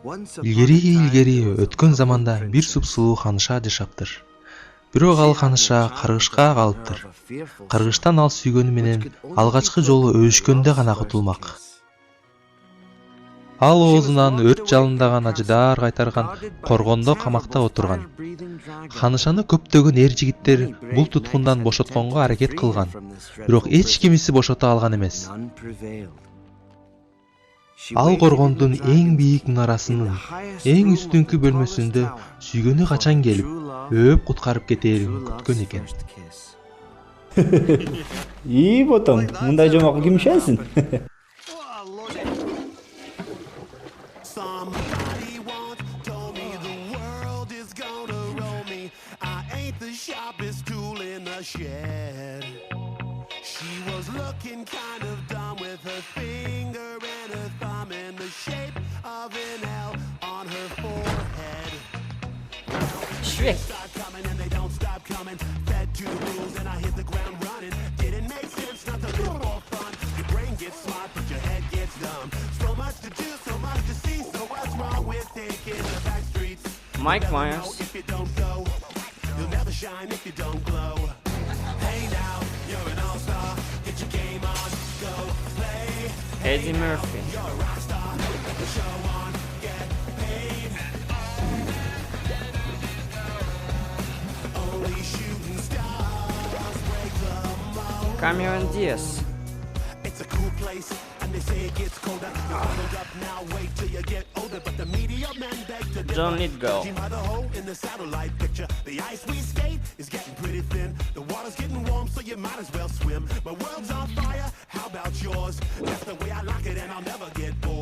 Илгери өткөн заманда бир супсулуу ханыша жашаптыр. Бирок ал ханыша каргышка калыптыр. Каргыштан ал сүйгөнү менен алгачкы жолу өбүшкөндө гана кутулмак. Ал оозунан өрт жалындаган ажыдаар кайтарган коргондо камакта отурган. Ханышаны көптөгөн эр жигиттер бул туткундан бошотконго аракет кылган. Бирок эч кимиси бошото алган эмес. Ал коргондун эң бийик мунарасынын эң үстүнкү бөлмөсүндө сүйгөнү качан келип, өөп куткарып кетээрин күткөн экен. Ботом, мындай жомокко ким ишенсин? She was looking kind of dumb with her finger and her thumb in the shape of an L on her forehead. Шрек. Start coming and they don't stop coming. Fed to the rules and I hit the ground running. Didn't make sense not to live for fun. Your brain gets smart but your head gets dumb. So much to do, so much to see. So what's wrong with taking the back streets? Mike Myers. If you don't go, you'll never shine if you don't glow. Hey now, you're an all-star. Get your game on, go play. Eddie Murphy. You're a rock star. Let the show on, get paid. Only shooting stars break the mold. Cameron Diaz. It's a cool place, and they say it gets colder. You're huddled up now, wait till you get older. But the media men beg to differ. John Lithgow. Judging by the hole in the satellite picture, the ice we skate is getting pretty thin. The water's getting warm, so you might as well swim. My world's on fire, how about yours? That's the way I like it, and I'll never get bored.